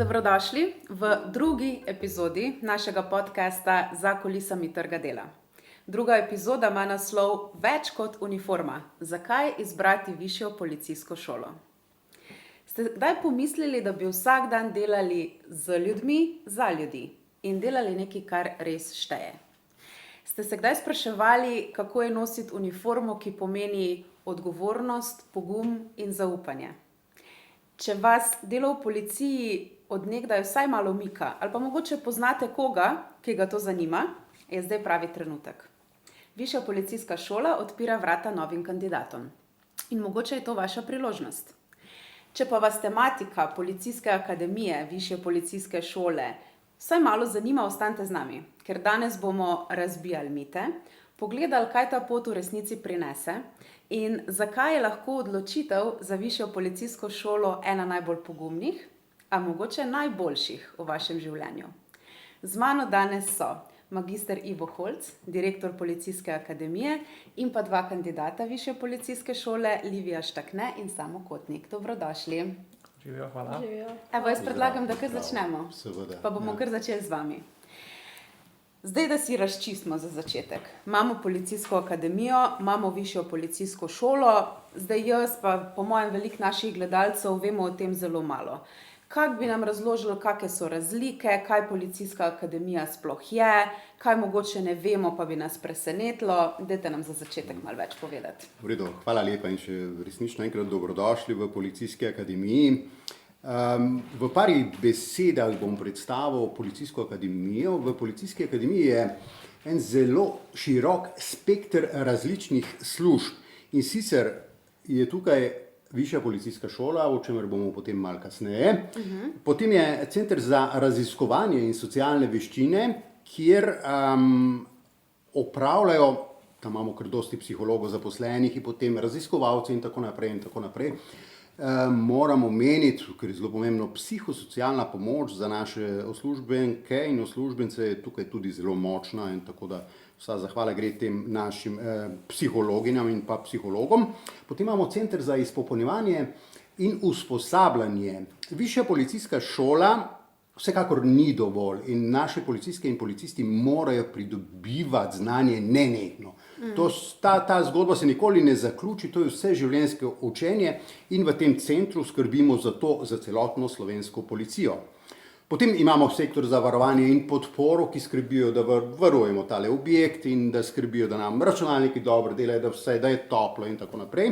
Dobrodošli v drugi epizodi našega podcasta Za kulisami trga dela. Druga epizoda ima naslov Več kot uniforma. Zakaj izbrati višjo policijsko šolo? Ste kdaj pomislili, da bi vsak dan delali z ljudmi za ljudi in delali nekaj, kar res šteje? Ste se kdaj spraševali, kako je nositi uniformo, ki pomeni odgovornost, pogum in zaupanje? Če vas delo v policiji od nekdaj vsaj malo mika, ali pa mogoče poznate koga, ki ga to zanima, je zdaj pravi trenutek. Višja policijska šola odpira vrata novim kandidatom. In mogoče je to vaša priložnost. Če pa vas tematika Policijske akademije, Višje policijske šole vsaj malo zanima, ostanite z nami, ker danes bomo razbijali mite, pogledali, kaj ta pot v resnici prinese in zakaj je lahko odločitev za višjo policijsko šolo ena najbolj pogumnih, a mogoče najboljših v vašem življenju. Z mano danes so magister Ivo Holc, direktor Policijske akademije, in pa dva kandidata Višje policijske šole, Livija Štakne in Samo Kotnik. Dobrodošli. Živijo, hvala. Evo, jaz predlagam, da kar začnemo. Seveda, Pa bomo kar začeli z vami. Zdaj, da si razčistimo za začetek. Imamo Policijsko akademijo, imamo Višjo policijsko šolo, zdaj jaz pa po mojem veliko naših gledalcev vemo o tem zelo malo. Kako bi nam razložili, kakšne so razlike, kaj Policijska akademija sploh je, kaj mogoče ne vemo, pa bi nas presenetilo. Dajte nam za začetek malo več povedati. V redu, hvala lepa in še resnično enkrat dobrodošli v Policijski akademiji. V pari besedah bom predstavil Policijsko akademijo. V Policijski akademiji je en zelo širok spekter različnih služb in sicer je tukaj Višja policijska šola, o čemer bomo potem malo kasneje. Potem je Center za raziskovanje in socialne veščine, kjer opravljajo, tam imamo kar dosti psihologov zaposlenih in potem raziskovalci in tako naprej in tako naprej. Moramo omeniti, ker je zelo pomembno, psihosocialna pomoč za naše uslužbenke in uslužbence je tukaj tudi zelo močna in tako da vsa zahvala gre tem našim psihologinjam in pa psihologom. Potem imamo Center za izpopolnjevanje in usposabljanje. Višja policijska šola vsekakor ni dovolj in naše policistke in policisti morajo pridobivati znanje nenehno. Ta zgodba se nikoli ne zaključi, to je vse življenjsko učenje in v tem centru skrbimo za to, za celotno slovensko policijo. Potem imamo sektor za varovanje in podporo, ki skrbijo, da varujemo tale objekt in da skrbijo, da nam računalniki dobro delajo, da je toplo in tako naprej.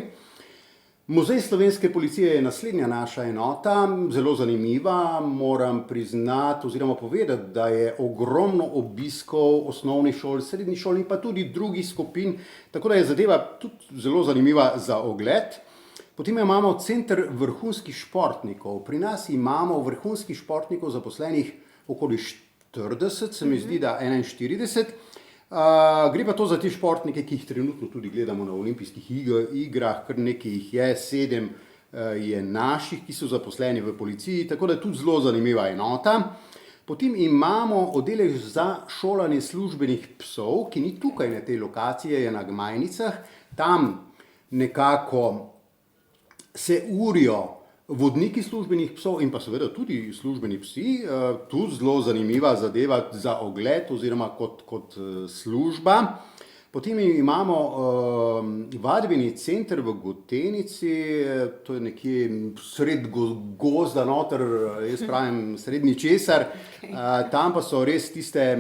Muzej slovenske policije je naslednja naša enota, zelo zanimiva, moram priznati oziroma povedati, da je ogromno obiskov osnovnih šol, srednjih šol in pa tudi drugih skupin, tako da je zadeva tudi zelo zanimiva za ogled. Potem imamo Center vrhunskih športnikov. Pri nas imamo vrhunskih športnikov zaposlenih okoli 40, se mi zdi, da 41. Gre pa to za te športnike, ki jih trenutno tudi gledamo na olimpijskih igrah, kar nekaj jih je, 7 je naših, ki so zaposleni v policiji, tako da je tudi zelo zanimiva enota. Potem imamo oddelek za šolanje službenih psov, ki ni tukaj na tej lokaciji, je na Gmajnicah. Tam nekako se urijo vodniki službenih psov in pa seveda tudi službeni psi, tu zelo zanimiva zadeva za ogled oziroma kot služba. Potem imamo vadbeni center v Gotenici, to je nekje sred gozda noter, jaz pravim srednji česar. Tam pa so res tiste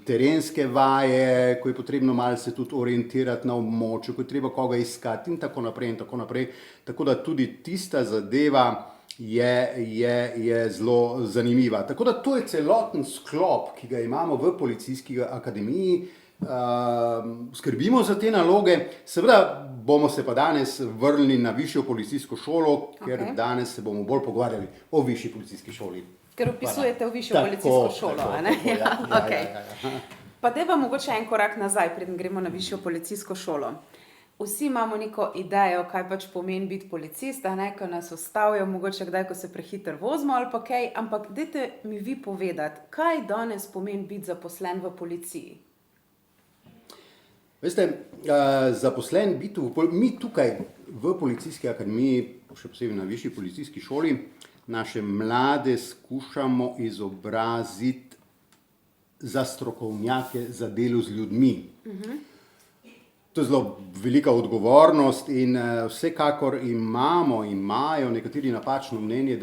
terenske vaje, ko je potrebno malo se tudi orientirati na območju, ko je treba koga iskati in tako naprej in tako naprej. Tako da tudi tista zadeva je zelo zanimiva. Tako da to je celoten sklop, ki ga imamo v Policijski akademiji. Skrbimo za te naloge, seveda bomo se pa danes vrnili na Višjo policijsko šolo, ker danes se bomo bolj pogovarjali o Višji policijski šoli. Ker opisujete v Višjo policijsko šolo, a ne? Pa dajva mogoče en korak nazaj, preden gremo na Višjo policijsko šolo. Vsi imamo neko idejo, kaj pač pomeni biti policist, a ne, ko nas ustavijo, mogoče kdaj, ko se prehiter vozimo ali pa kaj, ampak dajte mi vi povedati, kaj danes pomeni biti zaposlen v policiji? Veste, zaposlen biti mi tukaj v Policijski akademiji, še posebej na Višji policijski šoli, naše mlade skušamo izobraziti za strokovnjake za delo z ljudmi. To je zelo velika odgovornost in vsekakor imajo nekateri napačno mnenje,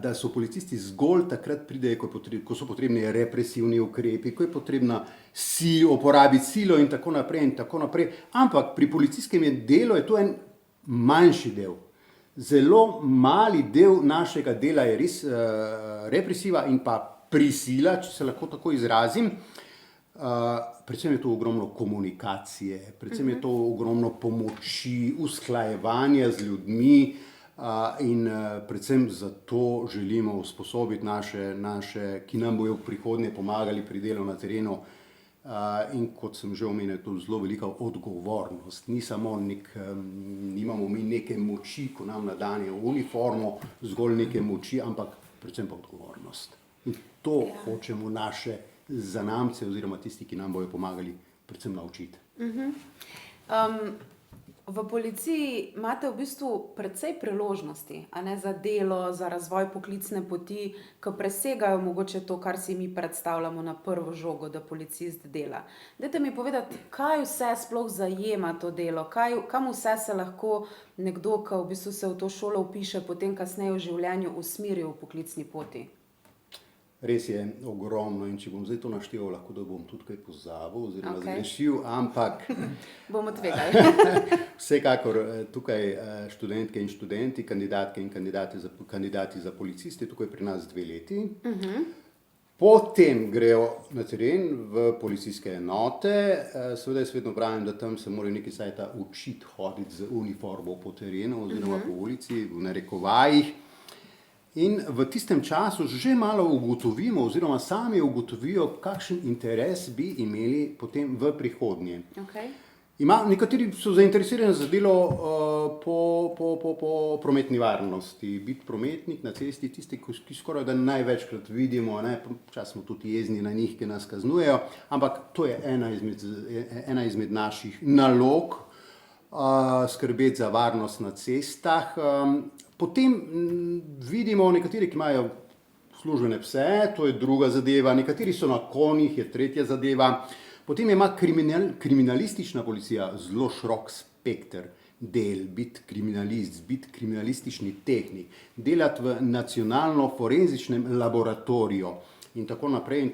da so policisti zgolj takrat pridejo, ko so potrebni represivni ukrepi, ko je potrebna uporabiti silo in tako naprej. Ampak pri policijskem delu je to en manjši del. Zelo mali del našega dela je res represiva in pa prisila, če se lahko tako izrazim. Predvsem je to ogromno komunikacije, predvsem je to ogromno pomoči, usklajevanja z ljudmi in predvsem zato želimo usposobiti naše, ki nam bojo v prihodnje pomagali pri delu na terenu. In kot sem že omenil, je to zelo velika odgovornost. Nimamo mi neke moči, ko nam nadanejo uniformo, zgolj neke moči, ampak predvsem pa odgovornost. In to hočemo naše zanamce oziroma tisti, ki nam bojo pomagali, predvsem naučiti. V policiji imate v bistvu precej priložnosti, a ne, za delo, za razvoj poklicne poti, ki presegajo mogoče to, kar si mi predstavljamo na prvo žogo, da policist dela. Dajte mi povedati, kaj vse sploh zajema to delo, kam vse se lahko nekdo, ki v bistvu se v to šolo vpiše, potem kasneje v življenju usmeri v poklicni poti. Res je ogromno in če bom zdaj to našteval, lahko da bom tudi kaj pozabil oziroma zgrešil, ampak bomo tvegali. Vsekakor tukaj študentke in študenti, kandidatke in kandidati za policiste, tukaj pri nas 2 leti. Potem grejo na teren v policijske enote. Seveda jaz vedno pravim, da tam se morajo nekaj sajta učiti hoditi z uniformo po terenu oziroma po ulici, v narekovajih. In v tistem času že malo ugotovimo oziroma sami ugotovijo, kakšen interes bi imeli potem v prihodnje. Nekateri so zainteresirani za delo po prometni varnosti. Biti prometnik na cesti, tisti, ki skoraj da največkrat vidimo, včasih smo tudi jezni na njih, ki nas kaznujejo, ampak to je ena izmed naših nalog, skrbeti za varnost na cestah. Potem vidimo nekateri, ki imajo službene pse, to je druga zadeva, nekateri so na konjih, je tretja zadeva. Potem ima kriminalistična policija zelo širok spekter del, biti kriminalist, biti kriminalistični tehnik, delati v nacionalno-forenzičnem laboratoriju in tako naprej.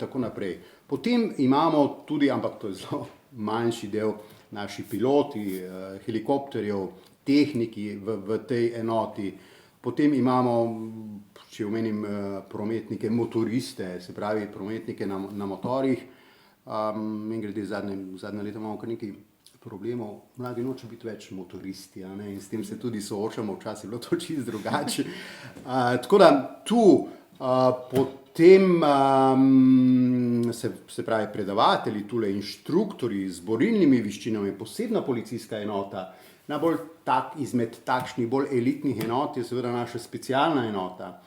Potem imamo tudi, ampak to je zelo manjši del, naši piloti, helikopterjev, tehniki v tej enoti. Potem imamo, če omenim prometnike, motoriste, se pravi prometnike na motorjih. In glede zadnje leta imamo kar nekaj problemov. Mladi noče biti več motoristi, in s tem se tudi soočamo, včasih je bilo to čisto drugače. Tako da tu potem se pravi predavatelji, tule inštruktorji z borilnimi veščinami, posebna policijska enota. Najbolj izmed takšnih bolj elitnih enot je seveda naša specialna enota,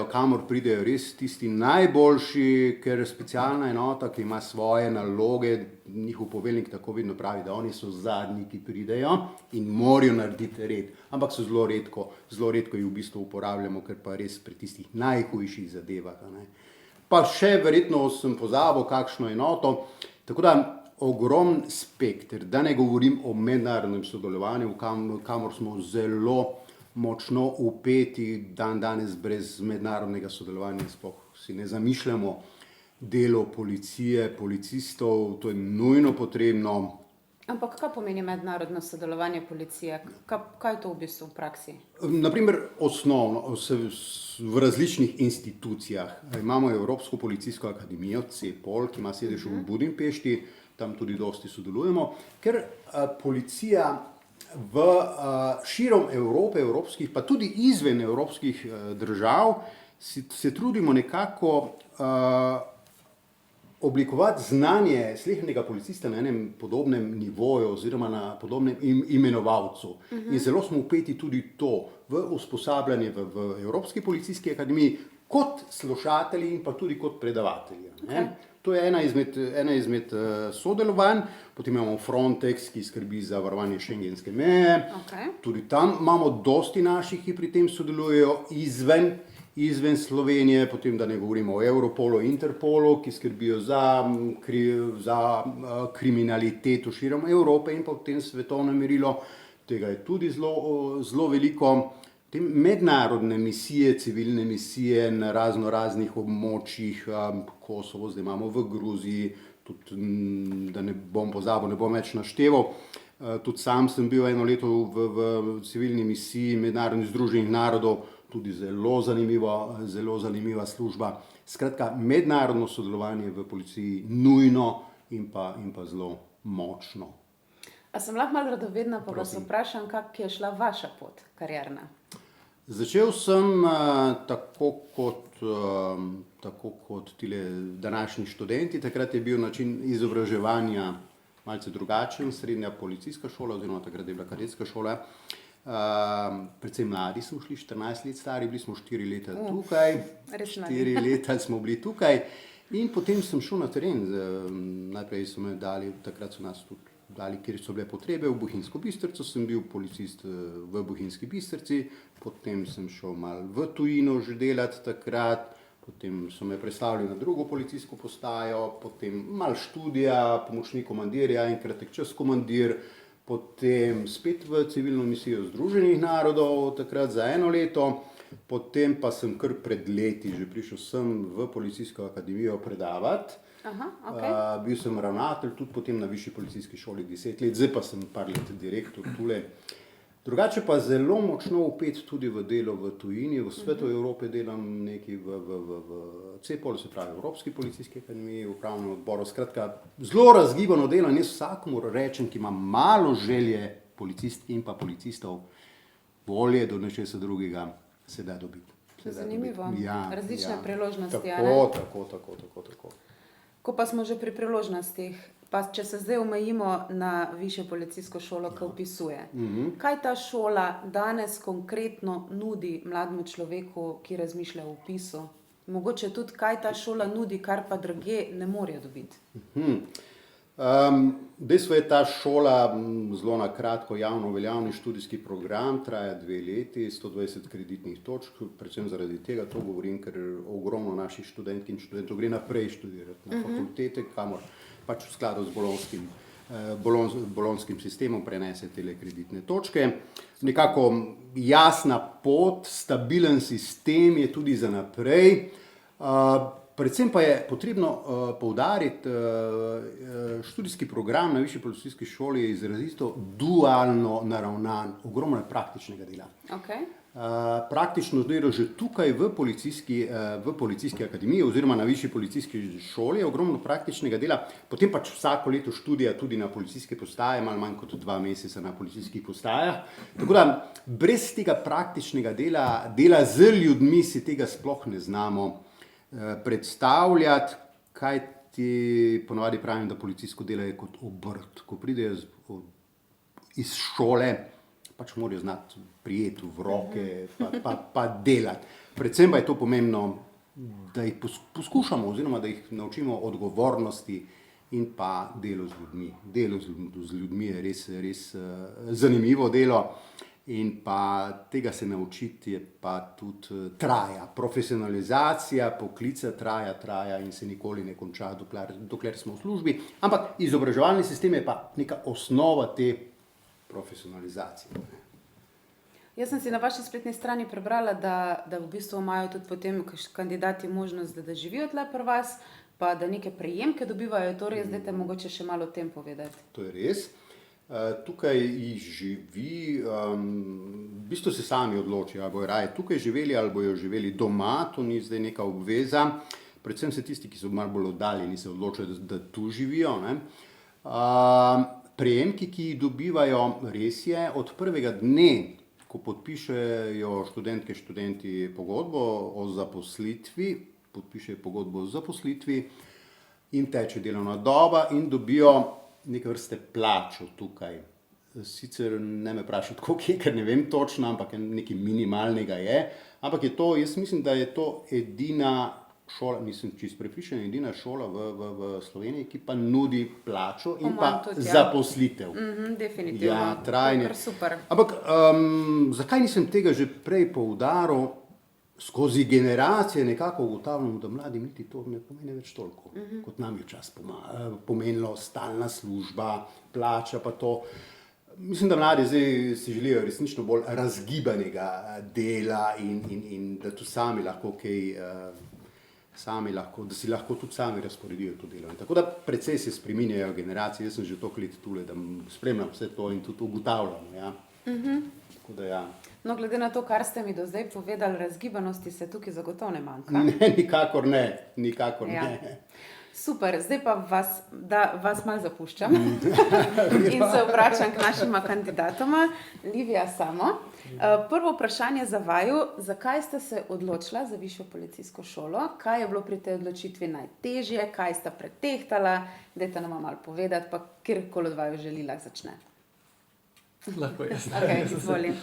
kamor pridejo res tisti najboljši, ker specialna enota, ki ima svoje naloge, njihov poveljnik tako vedno pravi, da oni so zadnji, ki pridejo in morajo narediti red. Ampak so zelo redko jih v bistvu uporabljamo, ker pa res pri tistih najhujših zadevah. Pa še verjetno sem pozabil kakšno enoto, tako da ogromen spekter, da ne govorim o mednarodnem sodelovanju, kamor smo zelo močno vpeti danes brez mednarodnega sodelovanja, sploh si ne zamišljamo delo policije, policistov, to je nujno potrebno. Ampak kaj pomeni mednarodno sodelovanje policije? Kaj je to v bistvu v praksi? Naprimer, osnovno, v različnih institucijah. Imamo Evropsko policijsko akademijo, CEPOL, ki ima sedež v Budimpešti, tam tudi dosti sodelujemo, ker policija širom Evrope, evropskih, pa tudi izven evropskih držav, se trudimo nekako oblikovati znanje slehernika policista na enem podobnem nivoju oziroma na podobnem imenovalcu. In zelo smo vpeti tudi to v usposabljanje v Evropski policijski akademiji kot slušatelji in pa tudi kot predavatelji. To je ena izmed sodelovanj, potem imamo Frontex, ki skrbi za varovanje šengenske meje. Okay. Tudi tam imamo dosti naših, ki pri tem sodelujejo izven Slovenije, potem da ne govorimo o Europolu, Interpolu, ki skrbijo za kriminaliteto širom Evrope in pa v tem svetovnem merilu. Tega je tudi zelo veliko. Te mednarodne misije, civilne misije na raznih območjih, Kosovo, zdaj imamo v Gruziji, tudi, da ne bom pozabil, ne bom več našteval. Tudi sam sem bil eno leto v civilni misiji Mednarodnih združenih narodov, tudi zelo zanimiva služba. Skratka, mednarodno sodelovanje v policiji nujno in pa zelo močno. A sem lahko malo radovedna, pa vas vprašam, kak je šla vaša pot karierna? Začel sem tako kot tile današnji študenti. Takrat je bil način izobraževanja malce drugačen, srednja policijska šola, oziroma takrat je bila kadetska šola. Predvsem mladi smo šli, 14 let stari, bili smo 4 leta tukaj, 4 leta smo bili tukaj in potem sem šel na teren. Najprej so me dali, takrat so nas tudi dali, kjer so bile potrebe, v Bohinjsko Bistrico, sem bil policist v Bohinjski Bistrici, potem sem šel malo v tujino že delati takrat, potem so me prestavili na drugo policijsko postajo, potem malo študija, pomočnik komandirja in kratek čas komandir, potem spet v civilno misijo Združenih narodov, takrat za 1 leto, potem pa sem kar pred leti že prišel sem v policijsko akademijo predavati. Aha, okay. Bil sem ravnatelj tudi potem na višji policijski šoli 10 let, zdaj pa sem par let direktor tule. Drugače pa zelo močno vpet tudi v delo v tujini, v svetu Evrope delam nekaj v CEPOL, se pravi Evropski policijski akademiji, v upravnem odboru. Skratka, zelo razgibano delo in jaz vsakomur rečem, ki ima malo želje policist in pa policistov, volje do nečesa drugega se da dobiti. Zanimivo, različne priložnosti. Tako. Ko pa smo že pri priložnostih, pa če se zdaj omejimo na višjo policijsko šolo, ki opisuje, kaj ta šola danes konkretno nudi mlademu človeku, ki razmišlja o vpisu? Mogoče tudi, kaj ta šola nudi, kar pa drugje ne morejo dobiti? Dejstvo je, ta šola zelo na kratko javno veljavni študijski program, traja 2 leti, 120 kreditnih točk, predvsem zaradi tega to govorim, ker ogromno naših študentk in študentov gre naprej študirati na fakultete, kamor pač v skladu z bolonjskim sistemom prenese tele kreditne točke. Nekako jasna pot, stabilen sistem je tudi za naprej. Predvsem pa je potrebno poudariti, študijski program na višji policijski šoli je izrazito dualno naravnan, ogromno je praktičnega dela. Okay. Praktično delo že tukaj v policijski akademiji oziroma na višji policijski šoli je ogromno praktičnega dela, potem pač vsako leto študija tudi na policijske postaje, malo manj kot 2 meseca na policijskih postajah. Tako da brez tega praktičnega dela z ljudmi si tega sploh ne znamo predstavljati, kaj ti ponavadi pravim, da policijsko delo je kot obrt. Ko pridejo iz šole, pač morajo znati prijeti v roke pa delati. Predvsem pa je to pomembno, da jih poskušamo oziroma da jih naučimo odgovornosti in pa delo z ljudmi. Delo z ljudmi je res zanimivo delo. In pa tega se naučiti je pa tudi traja. Profesionalizacija poklica traja in se nikoli ne konča, dokler smo v službi. Ampak izobraževalni sistem je pa neka osnova te profesionalizacije. Jaz sem si na vaši spletni strani prebrala, da v bistvu imajo tudi potem kandidati možnost, da živijo tle pri vas, pa da neke prejemke dobivajo. Torej, zdaj te mogoče še malo o tem povedati. To je res. Tukaj jih živi, v bistvu se sami odločijo, ali bojo raje tukaj živeli, ali bojo živeli doma, to ni zdaj neka obveza. Predvsem se tisti, ki so malo bolj oddaljeni, se odločajo, da tu živijo. Prejemki, ki jih dobivajo, res je, od prvega dne, ko podpišejo študenti pogodbo o zaposlitvi, jim teče delovna doba in dobijo neke vrste plačo tukaj. Sicer ne me vprašati, koliko je, ker ne vem točno, ampak nekaj minimalnega je. Ampak je to, jaz mislim, da je to edina šola, mislim, čisto prepričan, edina šola v Sloveniji, ki pa nudi plačo in pa tudi, ja. zaposlitev. Definitivno. Ja, trajne. To je kar super. Ampak zakaj nisem tega že prej poudaril? Skozi generacije nekako ugotavljamo, da mladim niti to ne pomeni več toliko, kot nam je včasih pomenilo stalna služba, plača pa to. Mislim, da mladi zdaj si želijo resnično bolj razgibanega dela in da tu sami lahko da si lahko tudi sami razporedijo to delo. In tako da precej se spreminjajo generacije. Jaz sem že toliko let tule, da spremljam vse to in tudi ugotavljam. Ja. Tako da ja. No, glede na to, kar ste mi do zdaj povedali, razgibanosti se tukaj zagotovo ne manjka. Ne, nikakor ne. Ja. Super, zdaj pa vas malo zapuščam in se obračam k našima kandidatoma, Livija Samo. Prvo vprašanje za vaju, zakaj ste se odločila za Višjo policijsko šolo? Kaj je bilo pri tej odločitvi najtežje, kaj sta pretehtala? Dajte nam malo povedati, pa kjerkoli od vaju želi, lahko začne. Lahko jaz. Okay, izvolim.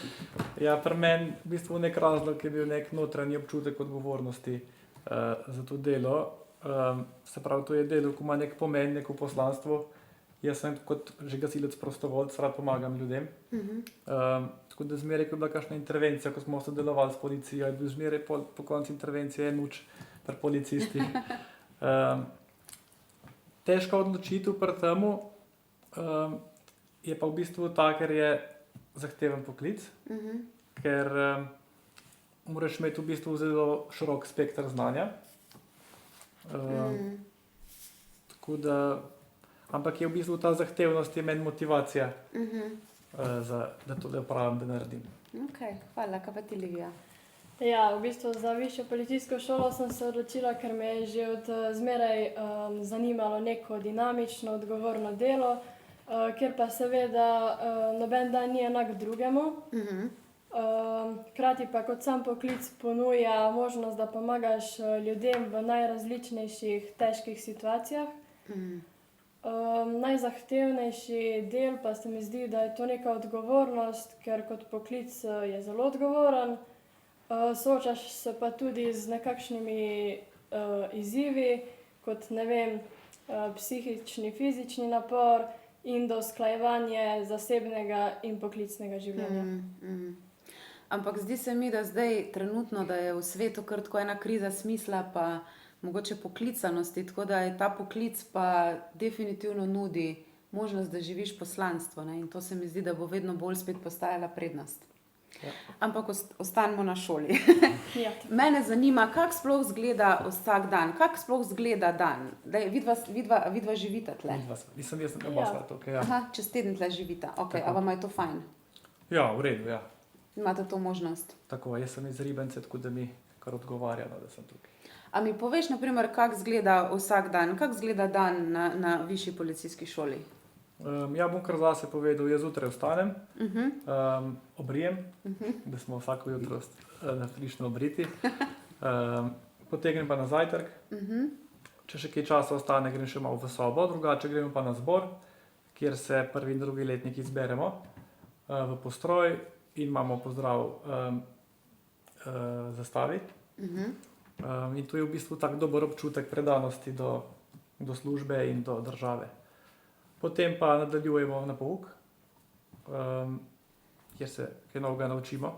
Ja, pri meni v bistvu nek razlog je bil nek notranji občutek odgovornosti za to delo. Se pravi, to je delo, ko ima nek pomen, neko poslanstvo. Jaz sem kot že gasilec prostovoljc, rad pomagam ljudem. Tako da zmeraj, ko je bila kakšna intervencija, ko smo sodelovali s policijo, je bil zmeraj po koncu intervencije nuč pri policistih. Težka odločitev pri temu je pa v bistvu ta, ker je zahteven poklic, ker moraš imeti v bistvu zelo širok spekter znanja. Tako da, ampak je v bistvu ta zahtevnost je meni motivacija, da to opravim, da naredim. Ok, hvala, kaj pa ti, Livija? Ja, v bistvu za Višjo policijsko šolo sem se odločila, ker me je že od zmeraj zanimalo neko dinamično, odgovorno delo, kjer pa seveda noben dan ni enak drugemu. Hkrati pa kot sam poklic ponuja možnost, da pomagaš ljudem v najrazličnejših težkih situacijah. Najzahtevnejši del pa se mi zdi, da je to neka odgovornost, ker kot poklic je zelo odgovoren. Soočaš se pa tudi z nekakšnimi izzivi, kot ne vem, psihični, fizični napor in do usklajevanja zasebnega in poklicnega življenja. Ampak zdi se mi, da zdaj trenutno, da je v svetu kar tako ena kriza smisla pa mogoče poklicanosti, tako da je ta poklic pa definitivno nudi možnost, da živiš poslanstvo, ne? In to se mi zdi, da bo vedno bolj spet postajala prednost. Ja. Ampak ostanemo na šoli. Ja. Mene zanima, kako sploh izgleda vsak dan, kako sploh izgleda dan. Vidva živita tle. Jaz sem oba tukaj, ja. Aha, čez teden tle živita. Ok, a vam je to fajn? Ja, v redu, ja. Imate to možnost? Tako, jaz sem iz Ribence, tako da mi kar odgovarja, da sem tukaj. A mi poveš, na primer, kako izgleda vsak dan, kako izgleda dan na Višji policijski šoli? Ja, bom kar zase povedal, jaz zjutraj vstanem, obrijem, da smo vsako jutro frišno obriti, potegnem pa na zajtrk, če še kaj časa ostane, grem še malo v sobo, drugače gremo pa na zbor, kjer se prvi in drugi letniki zberemo v postroj in imamo pozdrav zastavi. In to je v bistvu tak dober občutek predanosti do službe in do države. Potem pa nadaljujemo na pouk, kjer se kaj novega naučimo.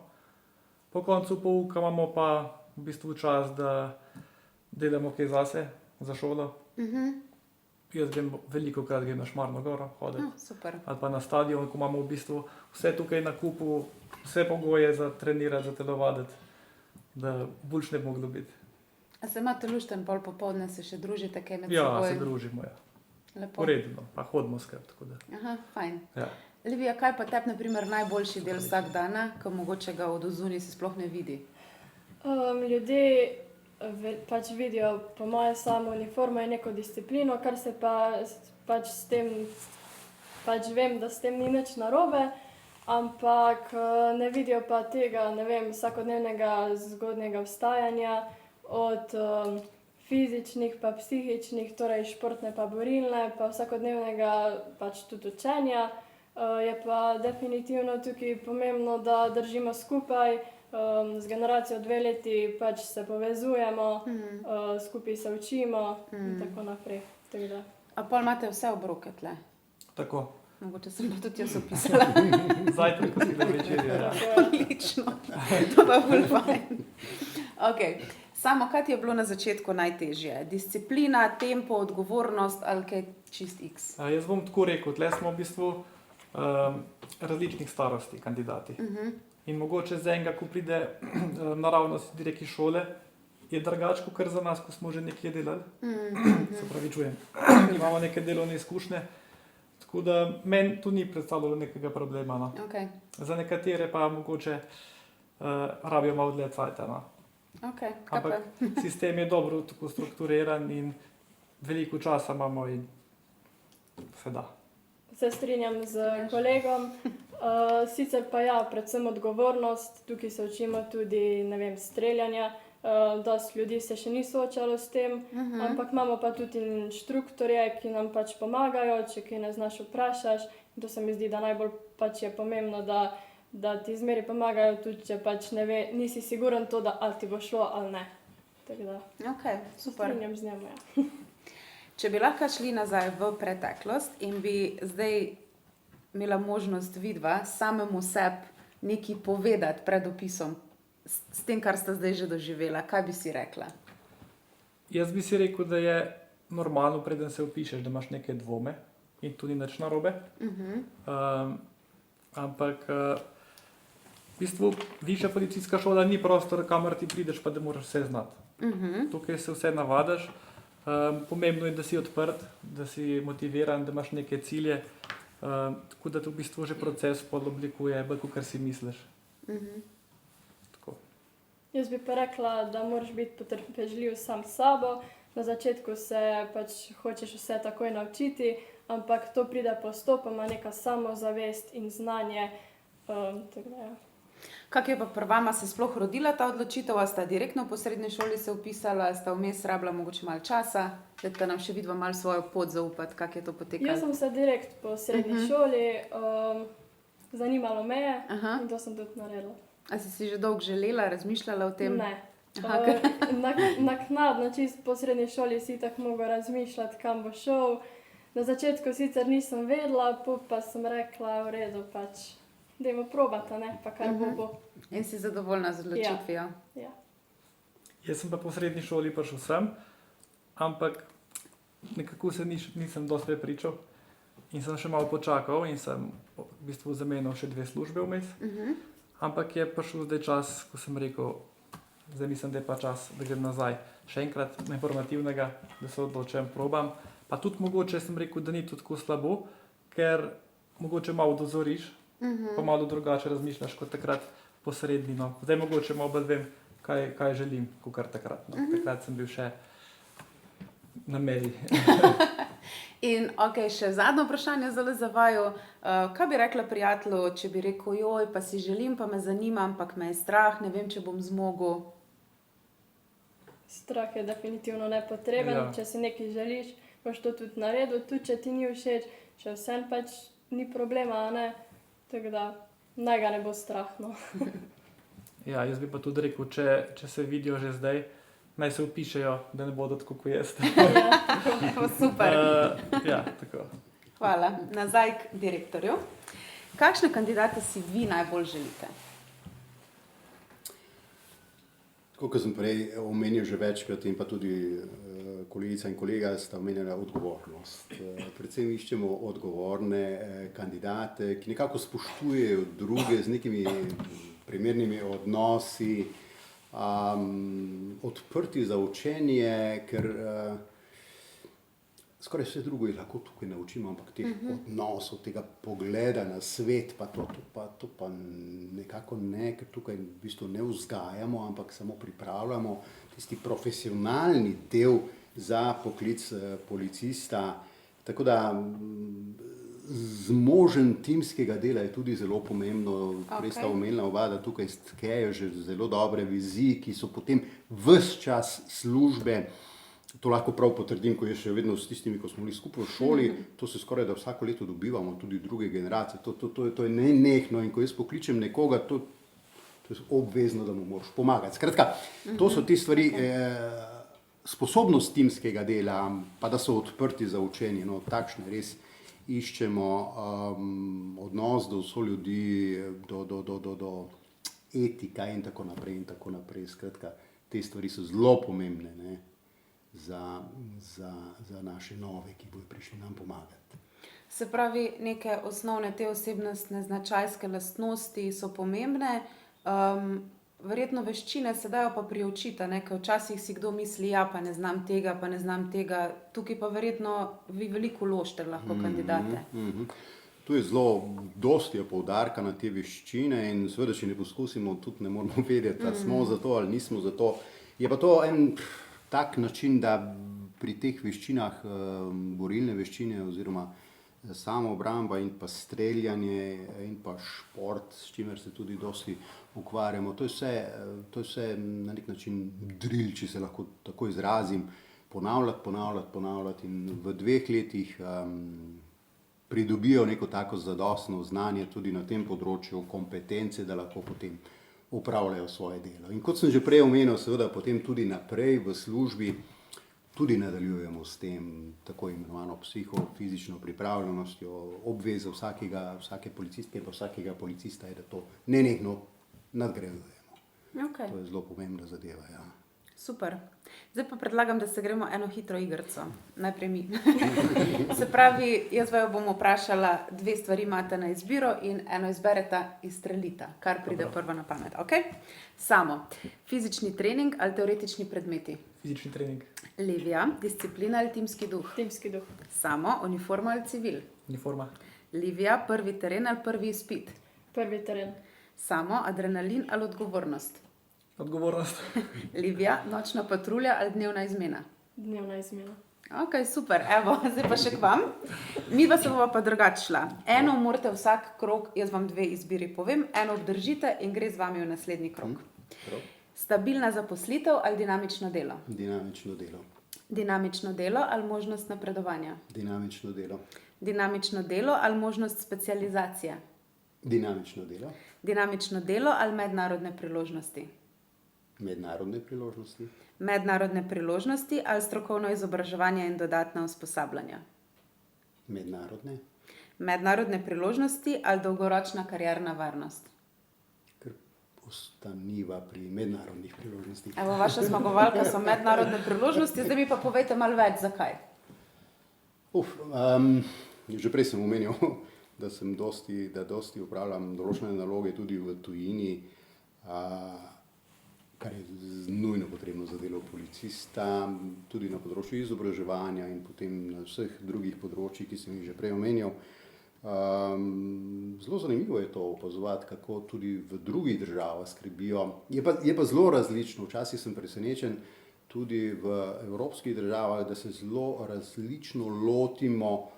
Po koncu pouka imamo pa v bistvu čas, da delamo kaj zase, za šolo. Jaz veliko krat grem na Šmarno goro hoditi. Super. Ali pa na stadion, ko imamo v bistvu vse tukaj na kupu, vse pogoje za trenirati, za telovaditi, da boljš ne bi moglo biti. A se imate lušten, pol popoldne se še družite kaj med Ja, seboj? se družimo, ja. Lepo. Uredno, pa hodimo skrb, tako da. Aha, fajn. Ja. Livija, kaj pa tebi, na primer, najboljši del vsak dana, ko mogoče ga od odzunaj se sploh ne vidi? Ljudje pač vidijo po moje samo uniformo in neko disciplino, kar se pač s tem, pač vem, da s tem ni nič narobe, ampak ne vidijo pa tega, ne vem, vsakodnevnega zgodnjega vstajanja, od fizičnih pa psihičnih, torej športne pa borilne, pa vsakodnevnega pač tudi učenja. Je pa definitivno tukaj pomembno, da držimo skupaj, z generacijo 2 leti pač se povezujemo, skupaj se učimo in tako naprej. Tako da. A pol imate vse obroke tle? Tako. Mogoče sem pa tudi jaz opisala. Zajtrk, kosilo, večerjo, ja. Odlično. To pa bolj fajn. Okay. Samo, kaj ti je bilo na začetku najtežje? Disciplina, tempo, odgovornost ali kaj čist X? Jaz bom tako rekel, tle smo v bistvu različnih starosti kandidati. In mogoče za enega, ko pride naravnost direkt iz šole, je drugače, kot za nas, ko smo že nekje delali. Se pravi, čujem. Imamo neke delovne izkušnje. Tako da meni to ni predstavljalo nekega problema. No. Okay. Za nekatere pa mogoče rabijo malo dlje cajta. No. Okay. Ampak sistem je dobro tako strukturiran in veliko časa imamo in se da. Se strinjam z kolegom. Sicer pa ja, predvsem odgovornost. Tukaj se učimo tudi, ne vem, streljanja. Dosti ljudi se še ni soočalo s tem, ampak imamo pa tudi inštruktorje, ki nam pač pomagajo, če kaj ne znaš vprašaš. To se mi zdi, da najbolj pač je pomembno, da ti zmeri pomagajo, tudi če pač ne ve, nisi siguren to, da ali ti bo šlo ali ne. Tako da, Okay, super. strinjam z njim, ja. Če bi lahko šli nazaj v preteklost in bi zdaj imela možnost vidva samemu sebi nekaj povedati pred opisom, s tem, kar sta zdaj že doživela, kaj bi si rekla? Jaz bi si rekel, da je normalno, preden se opišeš, da imaš neke dvome in to ni nič narobe. Ampak v bistvu višja policijska šola ni prostor, kamor ti prideš, pa da moraš vse znati. Tukaj se vse navadaš. Pomembno je, da si odprt, da si motiviran, da imaš neke cilje. Tako da to v bistvu že proces podoblikuje, bolj kot si misliš. Tako. Jaz bi pa rekla, da moraš biti potrpežljiv sam s sabo. Na začetku se pač hočeš vse takoj naučiti, ampak to pride postopoma, neka samozavest in znanje. Tako da, ja. Kako je pa pri vama se sploh rodila ta odločitev? A sta direktno po srednji šoli se vpisala, a sta vmes rabila mogoče malo časa, da nam še vidva malo svojo pot zaupati, kako je to potekalo? Jaz sem se direkt po srednji šoli, zanimalo me je in to sem tudi naredila. A si že dolgo želela, razmišljala o tem? Ne. Naknadno, čisto po srednji šoli si tako mogel razmišljati, kam bo šel. Na začetku sicer nisem vedela, pa sem rekla, v redu, pač, dajmo probati, ne, pa kar bo. In si zadovoljna z odločitvijo? Ja. Jaz sem pa po srednji šoli prišel sem, ampak nekako se nisem dosti prepričal in sem še malo počakal in sem v bistvu zamenjal še 2 službe vmes. Ampak je prišel zdaj čas, ko sem rekel, zdaj mislim, da je pa čas, da grem nazaj še enkrat na informativnega, da se odločim, probam. Pa tudi mogoče sem rekel, da ni to tako slabo, ker mogoče malo dozoriš, pa malo drugače razmišljaš kot takrat po srednji. No. Zdaj mogoče malo bolj vem, kaj želim, kot kar takrat. No. Takrat sem bil še na meji. In še zadnje vprašanje zelo za vaju. Kaj bi rekla prijatelju, če bi rekel, joj, pa si želim, pa me zanima, ampak me je strah, ne vem, če bom zmogel? Strah je definitivno nepotreben, Ja. Če si nekaj želiš, boš to tudi naredil, tudi če ti ni všeč, še vsem pač ni problema, a ne? Tako da, naj ga ne bo strah, no. Ja, jaz bi pa tudi rekel, če se vidijo že zdaj, naj se vpišejo, da ne bodo tako kot jaz. Super. Ja, tako. Hvala. Nazaj k direktorju. Kakšne kandidate si vi najbolj želite? Kot sem prej omenil že večkrat in pa tudi kolegica in kolega sta omenjala odgovornost. Predvsem iščemo odgovorne kandidate, ki nekako spoštujejo druge z nekimi primernimi odnosi, odprti za učenje, ker skoraj vse drugo je lahko tukaj naučimo, ampak teh odnosov, tega pogleda na svet, pa to pa nekako ne, ker tukaj v bistvu ne vzgajamo, ampak samo pripravljamo tisti profesionalni del za poklic policista. Tako da zmožen timskega dela je tudi zelo pomembno. Prej sta omenila oba, da tukaj stkejo že zelo dobre viziji, ki so potem ves čas službe. To lahko prav potrdim, ko je še vedno s tistimi, ko smo bili skupaj v šoli, to se skoraj da vsako leto dobivamo, tudi druge generacije. To je nenehno in ko jaz pokličem nekoga, to to je obvezno, da mu moraš pomagati. Skratka, to so te stvari, sposobnost timskega dela, pa da so odprti za učenje, no, takšne res iščemo, odnos do soljudi, do etika in tako naprej in tako naprej. Skratka, te stvari so zelo pomembne, ne, za naše nove, ki bodo prišli nam pomagati. Se pravi, neke osnovne te osebnostne značajske lastnosti so pomembne, verjetno veščine se dajo pa priučiti, ne, ker včasih si kdo misli, ja, pa ne znam tega, pa ne znam tega, tukaj pa verjetno vi veliko vložite lahko kandidate. Tu je zelo dosti je poudarka na te veščine in seveda, če ne poskusimo, tudi ne moramo vedeti, ali smo za to ali nismo za to. Je pa to en tak način, da pri teh veščinah, borilne veščine oziroma samoobramba in pa streljanje in pa šport, s čimer se tudi dosti ukvarjamo, to je vse na nek način drill, če se lahko tako izrazim, ponavljati in v 2 letih pridobijo neko tako zadostno znanje tudi na tem področju, kompetence, da lahko potem upravljajo svoje delo. In kot sem že prej omenil, seveda potem tudi naprej v službi tudi nadaljujemo s tem tako imenovano psihofizično pripravljenostjo, obveza vsake policistke in pa vsakega policista je, da to nenehno nadgrajujemo. Okay. To je zelo pomembna zadeva, ja. Super. Zdaj pa predlagam, da se gremo eno hitro igrico. Najprej mi. Se pravi, jaz vaju bom vprašala, 2 stvari imate na izbiro in eno izbereta, izstrelita, kar pride prvo na pamet. Okay? Samo, fizični trening ali teoretični predmeti? Fizični trening. Livija, disciplina ali timski duh? Timski duh. Samo, uniforma ali civil? Uniforma. Livija, prvi teren ali prvi izpit? Prvi teren. Samo, adrenalin ali odgovornost? Odgovornost. Livija, nočna patrulja ali dnevna izmena? Dnevna izmena. Ok, super, evo, zdaj pa še k vam. Mi pa se bova pa drugače šla. Eno morate vsak krog, jaz vam 2 izbiri povem, eno obdržite in gre z vami v naslednji krog. Stabilna zaposlitev ali dinamično delo? Dinamično delo. Dinamično delo ali možnost napredovanja? Dinamično delo. Dinamično delo ali možnost specializacije? Dinamično delo. Dinamično delo ali mednarodne priložnosti? Mednarodne priložnosti. Mednarodne priložnosti ali strokovno izobraževanje in dodatna usposabljanja? Mednarodne. Mednarodne priložnosti ali dolgoročna karierna varnost? Ker ostaniva pri mednarodnih priložnostih. Evo, vaša zmagovalka so mednarodne priložnosti, zdaj mi pa povejte malo več, zakaj. Že prej sem omenil, da dosti upravljam določene naloge tudi v tujini, kar je nujno potrebno za delo policista, tudi na področju izobraževanja in potem na vseh drugih področjih, ki sem jih že prej omenil. Zelo zanimivo je to opazovati, kako tudi v drugih državah skrbijo. Je pa zelo različno, včasih sem presenečen tudi v evropskih državah, da se zelo različno lotimo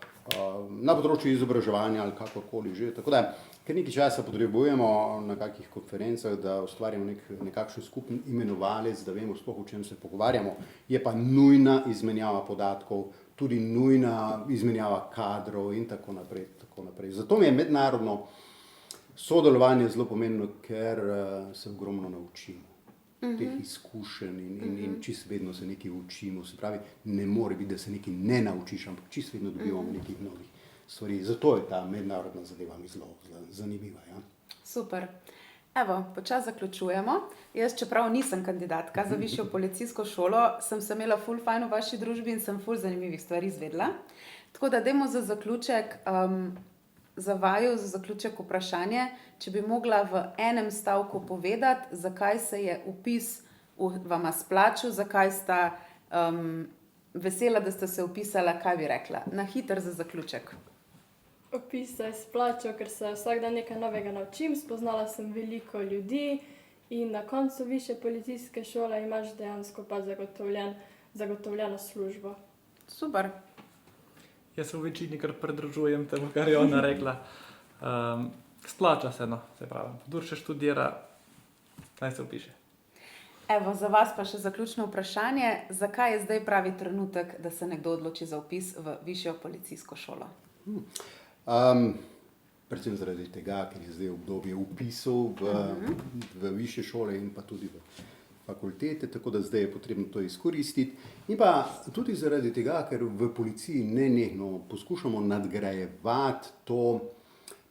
na področju izobraževanja ali kakorkoli že. Tako da, ker nekaj časa potrebujemo na kakih konferencah, da ustvarjamo nekakšen skupen imenovalec, da vemo sploh, o čem se pogovarjamo, je pa nujna izmenjava podatkov, tudi nujna izmenjava kadrov in tako naprej. Zato mi je mednarodno sodelovanje zelo pomembno, ker se ogromno naučimo teh izkušenj in čisto vedno se nekaj učimo. Se pravi, ne more biti, da se nekaj ne naučiš, ampak čisto vedno dobivamo nekih novih stvari. Zato je ta mednarodna zadeva mi zelo zanimiva. Ja? Super. Evo, počasi zaključujemo. Jaz, čeprav nisem kandidatka za višjo policijsko šolo, sem se imela ful fajn v vaši družbi in sem ful zanimivih stvari izvedela. Tako da dajmo za zaključek, za vaju, za zaključek vprašanje, če bi mogla v enem stavku povedati, zakaj se je vpis vama splačil, zakaj sta vesela, da ste se vpisala, kaj bi rekla? Na hiter za zaključek. Vpis se je splačal, ker se vsak dan nekaj novega naučim, spoznala sem veliko ljudi in na koncu višje policijske šole imaš dejansko pa zagotovljeno službo. Super. Jaz se v večini kar pridružujem temu, kar je ona rekla. Splača se, no, se pravi. Kdor še študira, naj se vpiše. Evo, za vas pa še zaključno vprašanje. Zakaj je zdaj pravi trenutek, da se nekdo odloči za vpis v višjo policijsko šolo? predvsem zaradi tega, ker je zdaj obdobje vpisov v višje šole in pa tudi v fakultete, tako da zdaj je potrebno to izkoristiti. In pa tudi zaradi tega, ker v policiji nenehno poskušamo nadgrajevati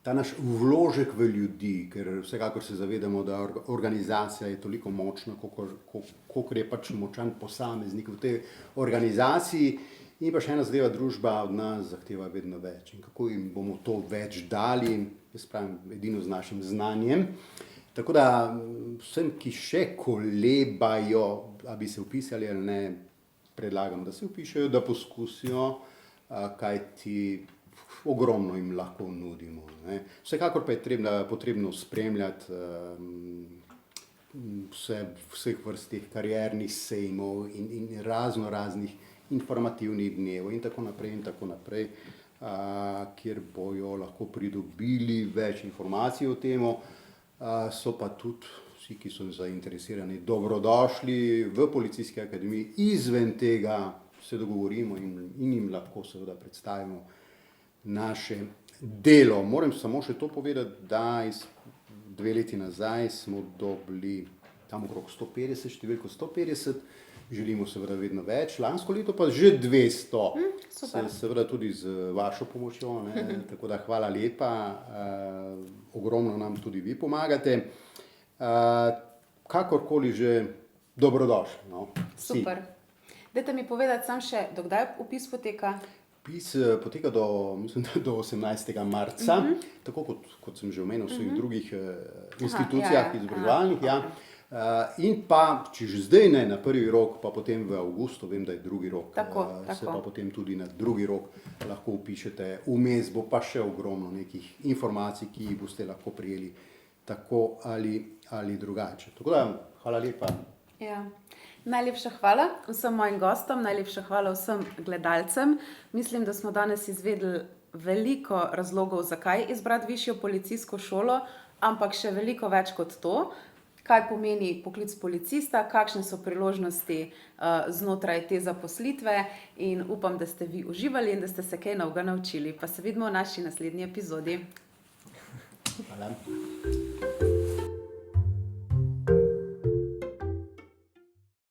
ta naš vložek v ljudi, ker vsekakor se zavedamo, da organizacija je toliko močna, kolikor je pač močan posameznik v tej organizaciji. In pa še ena zadeva, družba od nas zahteva vedno več. In kako jim bomo to več dali, jaz pravim, edino z našim znanjem. Tako da vsem, ki še kolebajo, a bi se vpisali ali ne, predlagam, da se vpišejo, da poskusijo, kajti ogromno jim lahko nudimo. Ne. Vsekakor pa je potrebno spremljati vseh vrstih kariernih sejmov in raznih informativnih dnev in tako naprej, kjer bojo lahko pridobili več informacij o temu. So pa tudi vsi, ki so zainteresirani, dobrodošli v Policijski akademiji. Izven tega se dogovorimo in jim lahko seveda predstavimo naše delo. Moram samo še to povedati, da 2 leti nazaj smo dobili tam okrog 150, številko 150, želimo seveda vedno več, lansko leto pa že 200, seveda tudi z vašo pomočjo, ne? Tako da hvala lepa, ogromno nam tudi vi pomagate, kakorkoli že dobrodošli. No? Super. Dajte mi povedati sam še, dokdaj vpis poteka? Vpis poteka mislim, do 18. marca, tako kot sem že omenil v svojih drugih institucijah izobraževalnih. In pa, če že zdaj ne na prvi rok, pa potem v avgustu, vem, da je drugi rok, se pa potem tudi na drugi rok lahko vpišete. Vmes bo pa še ogromno nekih informacij, ki jih boste lahko prijeli tako ali drugače. Tako da, hvala lepa. Ja. Najlepša hvala vsem mojim gostom, najlepša hvala vsem gledalcem. Mislim, da smo danes izvedeli veliko razlogov, zakaj izbrati višjo policijsko šolo, ampak še veliko več kot to. Kaj pomeni poklic policista, kakšne so priložnosti znotraj te zaposlitve in upam, da ste vi uživali in da ste se kaj novega naučili. Pa se vidimo v naši naslednji epizodi. Hvala.